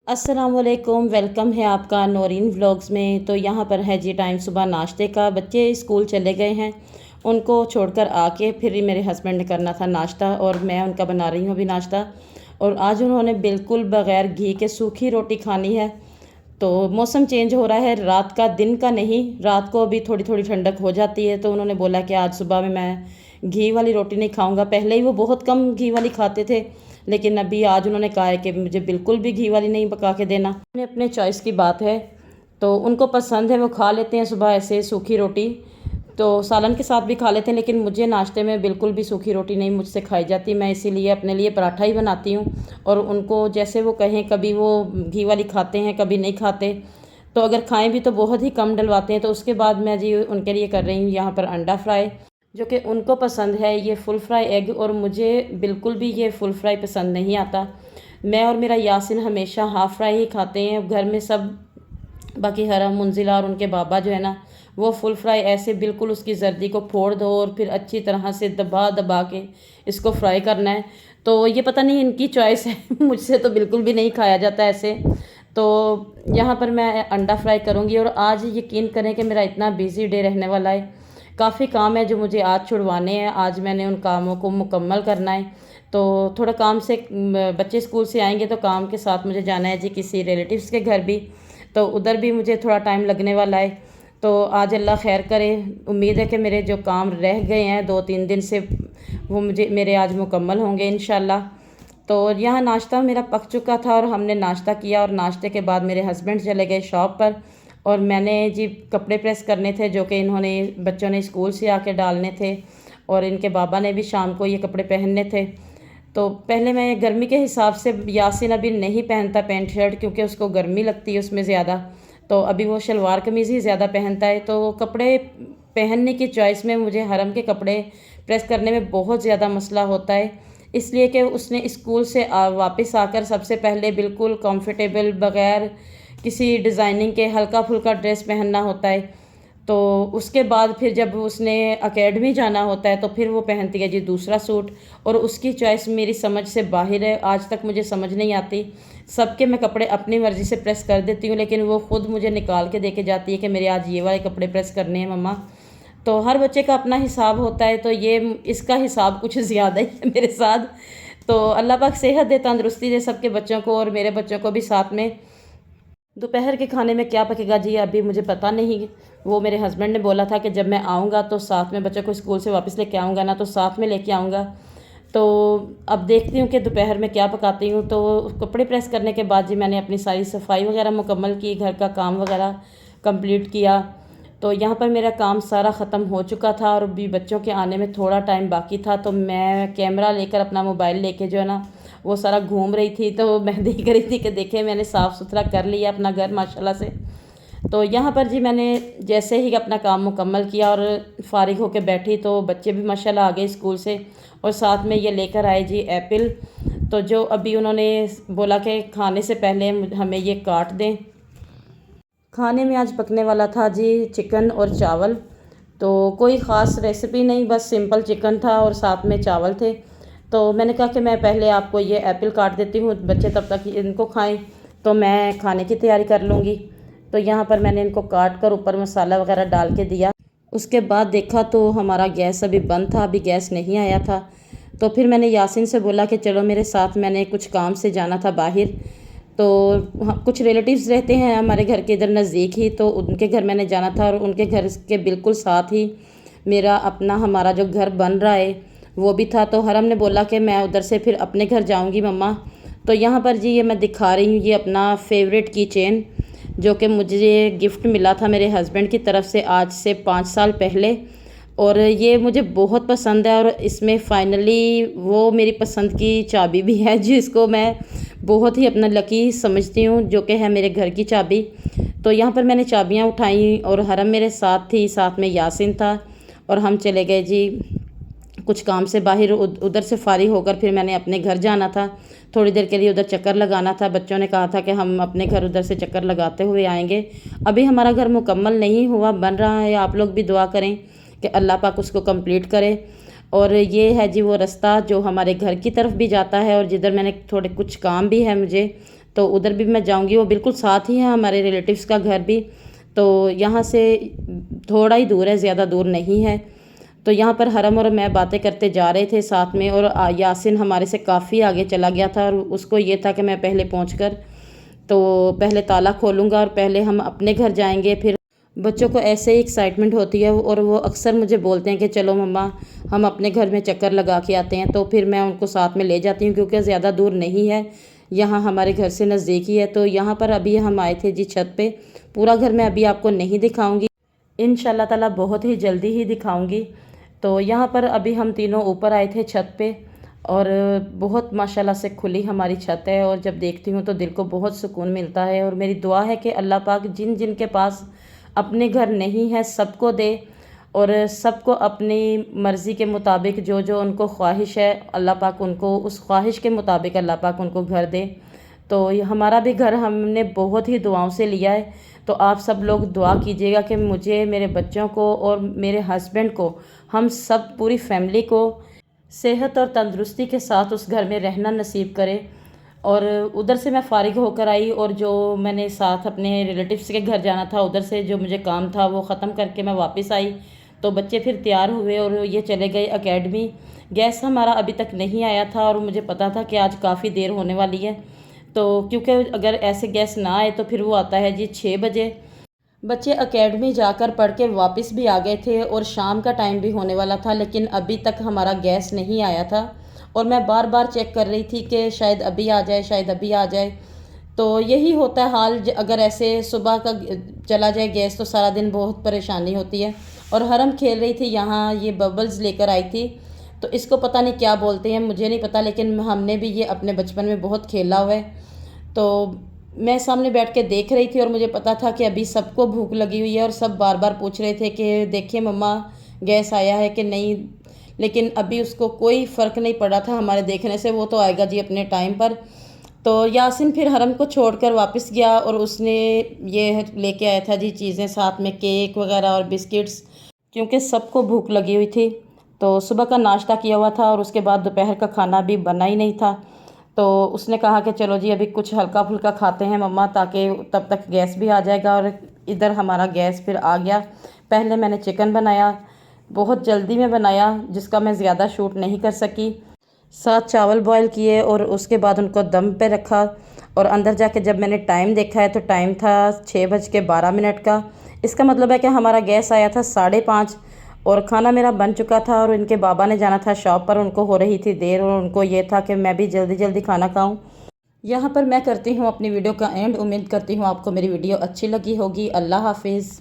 अस्सलामुअलैकुम, वेलकम है आपका नौरीन व्लॉग्स में। तो यहाँ पर है जी टाइम सुबह नाश्ते का। बच्चे स्कूल चले गए हैं, उनको छोड़कर आके फिर ही मेरे हस्बैंड ने करना था नाश्ता और मैं उनका बना रही हूँ अभी नाश्ता। और आज उन्होंने बिल्कुल बग़ैर घी के सूखी रोटी खानी है। तो मौसम चेंज हो रहा है, रात का दिन का नहीं, रात को अभी थोड़ी थोड़ी ठंडक हो जाती है। तो उन्होंने बोला कि आज सुबह में मैं घी वाली रोटी नहीं खाऊंगा। पहले ही वो बहुत कम घी वाली खाते थे, लेकिन अभी आज उन्होंने कहा है कि मुझे बिल्कुल भी घी वाली नहीं पका के देना। अपने अपने चॉइस की बात है, तो उनको पसंद है, वो खा लेते हैं सुबह ऐसे सूखी रोटी। तो सालन के साथ भी खा लेते हैं, लेकिन मुझे नाश्ते में बिल्कुल भी सूखी रोटी नहीं मुझसे खाई जाती। मैं इसीलिए अपने लिए पराठा ही बनाती हूँ और उनको जैसे वो कहें, कभी वो घी वाली खाते हैं कभी नहीं खाते। तो अगर खाएं भी तो बहुत ही कम डलवाते हैं। तो उसके बाद मैं जी उनके लिए कर रही हूँ यहाँ पर अंडा फ्राई, जो कि उनको पसंद है ये फुल फ्राई एग, और मुझे बिल्कुल भी ये फुल फ्राई पसंद नहीं आता। मैं और मेरा यासिन हमेशा हाफ़ फ्राई ही खाते हैं घर में सब। बाकी हरम मुंजिला और उनके बाबा जो है ना, वो फुल फ्राई ऐसे बिल्कुल उसकी जर्दी को फोड़ दो और फिर अच्छी तरह से दबा दबा के इसको फ्राई करना है। तो ये पता नहीं इनकी चॉइस है मुझसे तो बिल्कुल भी नहीं खाया जाता ऐसे। तो यहाँ पर मैं अंडा फ्राई करूँगी। और आज यकीन करें कि मेरा इतना बिज़ी डे रहने वाला है, काफ़ी काम है जो मुझे आज छुड़वाने हैं। आज मैंने उन कामों को मुकम्मल करना है। तो थोड़ा काम से बच्चे स्कूल से आएंगे तो काम के साथ मुझे जाना है जी किसी रिलेटिव्स के घर भी, तो उधर भी मुझे थोड़ा टाइम लगने वाला है। तो आज अल्लाह खैर करे, उम्मीद है कि मेरे जो काम रह गए हैं 2-3 दिन से वो मुझे मेरे आज मुकम्मल होंगे इंशाल्लाह। तो यहाँ नाश्ता मेरा पक चुका था और हमने नाश्ता किया, और नाश्ते के बाद मेरे हस्बैंड चले गए शॉप पर और मैंने जी कपड़े प्रेस करने थे जो कि इन्होंने बच्चों ने स्कूल से आके डालने थे, और इनके बाबा ने भी शाम को ये कपड़े पहनने थे। तो पहले मैं गर्मी के हिसाब से, यासिन अभी नहीं पहनता पैंट शर्ट क्योंकि उसको गर्मी लगती है उसमें ज़्यादा, तो अभी वो शलवार कमीज़ ही ज़्यादा पहनता है। तो कपड़े पहनने की चॉइस में मुझे हरम के कपड़े प्रेस करने में बहुत ज़्यादा मसला होता है, इसलिए कि उसने स्कूल से वापस आकर सबसे पहले बिल्कुल कंफर्टेबल बग़ैर किसी डिज़ाइनिंग के हल्का फुल्का ड्रेस पहनना होता है। तो उसके बाद फिर जब उसने एकेडमी जाना होता है तो फिर वो पहनती है जी दूसरा सूट, और उसकी चॉइस मेरी समझ से बाहर है। आज तक मुझे समझ नहीं आती, सबके मैं कपड़े अपनी मर्ज़ी से प्रेस कर देती हूँ, लेकिन वो ख़ुद मुझे निकाल के दे के जाती है कि मेरे आज ये वाले कपड़े प्रेस करने हैं मम्मा। तो हर बच्चे का अपना हिसाब होता है, तो ये इसका हिसाब कुछ ज़्यादा ही है मेरे साथ। तो अल्लाह पाक सेहत दे, तंदरुस्ती दे सबके बच्चों को और मेरे बच्चों को भी साथ में। दोपहर के खाने में क्या पकेगा जी अभी मुझे पता नहीं। वो मेरे हस्बैंड ने बोला था कि जब मैं आऊँगा तो साथ में बच्चों को स्कूल से वापस लेके आऊँगा ना, तो साथ में लेके आऊँगा। तो अब देखती हूँ कि दोपहर में क्या पकाती हूँ। तो कपड़े प्रेस करने के बाद जी मैंने अपनी सारी सफाई वगैरह मुकम्मल की, घर का काम वगैरह कंप्लीट किया। तो यहाँ पर मेरा काम सारा ख़त्म हो चुका था और अभी बच्चों के आने में थोड़ा टाइम बाकी था। तो मैं कैमरा लेकर, अपना मोबाइल लेके जो है ना, वो सारा घूम रही थी। तो मैं देख रही थी कि देखे मैंने साफ़ सुथरा कर लिया अपना घर माशाल्लाह से। तो यहाँ पर जी मैंने जैसे ही अपना काम मुकम्मल किया और फ़ारिग होकर बैठी, तो बच्चे भी माशाल्लाह आ गए स्कूल से, और साथ में ये लेकर आए जी एप्पल। तो जो अभी उन्होंने बोला कि खाने से पहले हमें ये काट दें। खाने में आज पकने वाला था जी चिकन और चावल। तो कोई ख़ास रेसिपी नहीं, बस सिंपल चिकन था और साथ में चावल थे। तो मैंने कहा कि मैं पहले आपको ये एप्पल काट देती हूँ, बच्चे तब तक इनको खाएं, तो मैं खाने की तैयारी कर लूँगी। तो यहाँ पर मैंने इनको काट कर ऊपर मसाला वगैरह डाल के दिया। उसके बाद देखा तो हमारा गैस अभी बंद था, अभी गैस नहीं आया था। तो फिर मैंने यासिन से बोला कि चलो मेरे साथ, मैंने कुछ काम से जाना था बाहर। तो कुछ रिलेटिव्स रहते हैं हमारे घर के इधर नज़दीक ही, तो उनके घर मैंने जाना था, और उनके घर के बिल्कुल साथ ही मेरा अपना हमारा जो घर बन रहा है वो भी था। तो हरम ने बोला कि मैं उधर से फिर अपने घर जाऊंगी मम्मा। तो यहाँ पर जी ये मैं दिखा रही हूँ, ये अपना फेवरेट की चेन जो कि मुझे गिफ्ट मिला था मेरे हस्बैंड की तरफ से आज से 5 साल पहले, और ये मुझे बहुत पसंद है। और इसमें फ़ाइनली वो मेरी पसंद की चाबी भी है जिसको मैं बहुत ही अपना लकी समझती हूँ, जो कि है मेरे घर की चाबी। तो यहाँ पर मैंने चाबियाँ उठाई और हरम मेरे साथ थी, साथ में यासिन था, और हम चले गए जी कुछ काम से बाहर। उधर से फारिग होकर फिर मैंने अपने घर जाना था, थोड़ी देर के लिए उधर चक्कर लगाना था। बच्चों ने कहा था कि हम अपने घर उधर से चक्कर लगाते हुए आएंगे। अभी हमारा घर मुकम्मल नहीं हुआ, बन रहा है। आप लोग भी दुआ करें कि अल्लाह पाक उसको कंप्लीट करे। और ये है जी वो रास्ता जो हमारे घर की तरफ भी जाता है, और जिधर मैंने थोड़े कुछ काम भी है मुझे, तो उधर भी मैं जाऊंगी। वो बिल्कुल साथ ही है हमारे रिलेटिव्स का घर भी, तो यहाँ से थोड़ा ही दूर है, ज़्यादा दूर नहीं है। तो यहाँ पर हरम और मैं बातें करते जा रहे थे साथ में, और यासिन हमारे से काफ़ी आगे चला गया था और उसको ये था कि मैं पहले पहुँच तो पहले ताला खोलूँगा और पहले हम अपने घर जाएंगे। फिर बच्चों को ऐसे ही एक्साइटमेंट होती है और वो अक्सर मुझे बोलते हैं कि चलो मम्मा हम अपने घर में चक्कर लगा के आते हैं। तो फिर मैं उनको साथ में ले जाती हूँ क्योंकि ज़्यादा दूर नहीं है, यहाँ हमारे घर से नज़दीक ही है। तो यहाँ पर अभी हम आए थे जी छत पे। पूरा घर मैं अभी आपको नहीं दिखाऊंगी, इंशाल्लाह ताला बहुत ही जल्दी ही दिखाऊंगी। तो यहाँ पर अभी हम तीनों ऊपर आए थे छत पे, और बहुत माशाल्लाह से खुली हमारी छत है, और जब देखती हूँ तो दिल को बहुत सुकून मिलता है। और मेरी दुआ है कि अल्लाह पाक जिन जिन के पास अपने घर नहीं है सबको दे, और सबको अपनी मर्ज़ी के मुताबिक जो जो उनको ख्वाहिश है अल्लाह पाक उनको उस ख्वाहिश के मुताबिक अल्लाह पाक उनको घर दे। तो हमारा भी घर हमने बहुत ही दुआओं से लिया है। तो आप सब लोग दुआ कीजिएगा कि मुझे, मेरे बच्चों को और मेरे हस्बैंड को, हम सब पूरी फैमिली को सेहत और तंदुरुस्ती के साथ उस घर में रहना नसीब करे। और उधर से मैं फ़ारिग होकर आई, और जो मैंने साथ अपने रिलेटिव्स के घर जाना था उधर से जो मुझे काम था वो ख़त्म करके मैं वापस आई। तो बच्चे फिर तैयार हुए और ये चले गए एकेडमी। गैस हमारा अभी तक नहीं आया था और मुझे पता था कि आज काफ़ी देर होने वाली है। तो क्योंकि अगर ऐसे गैस ना आए तो फिर वो आता है जी 6 बजे। बच्चे एकेडमी जाकर पढ़ के वापस भी आ गए थे और शाम का टाइम भी होने वाला था, लेकिन अभी तक हमारा गैस नहीं आया था। और मैं बार बार चेक कर रही थी कि शायद अभी आ जाए, शायद अभी आ जाए। तो यही होता है हाल, अगर ऐसे सुबह का चला जाए गैस तो सारा दिन बहुत परेशानी होती है। और हरम खेल रही थी यहाँ, ये बबल्स लेकर आई थी, तो इसको पता नहीं क्या बोलते हैं, मुझे नहीं पता, लेकिन हमने भी ये अपने बचपन में बहुत खेला हुआ है। तो मैं सामने बैठ के देख रही थी और मुझे पता था कि अभी सबको भूख लगी हुई है, और सब बार बार पूछ रहे थे कि देखिए मम्मा गैस आया है कि नहीं। लेकिन अभी उसको कोई फ़र्क नहीं पड़ा था हमारे देखने से, वो तो आएगा जी अपने टाइम पर। तो यासिन फिर हरम को छोड़कर वापस गया और उसने ये लेके आया था जी चीज़ें साथ में, केक वगैरह और बिस्किट्स, क्योंकि सबको भूख लगी हुई थी। तो सुबह का नाश्ता किया हुआ था और उसके बाद दोपहर का खाना भी बना ही नहीं था। तो उसने कहा कि चलो जी अभी कुछ हल्का फुल्का खाते हैं मम्मा, ताकि तब तक गैस भी आ जाएगा। और इधर हमारा गैस फिर आ गया। पहले मैंने चिकन बनाया, बहुत जल्दी में बनाया, जिसका मैं ज़्यादा शूट नहीं कर सकी। साथ चावल बॉईल किए और उसके बाद उनको दम पे रखा। और अंदर जाके जब मैंने टाइम देखा है तो टाइम था 6:12 का। इसका मतलब है कि हमारा गैस आया था 5:30, और खाना मेरा बन चुका था। और इनके बाबा ने जाना था शॉप पर, उनको हो रही थी देर, और उनको ये था कि मैं भी जल्दी जल्दी खाना खाऊं। यहाँ पर मैं करती हूँ अपनी वीडियो का एंड। उम्मीद करती हूँ आपको मेरी वीडियो अच्छी लगी होगी। अल्लाह हाफिज़।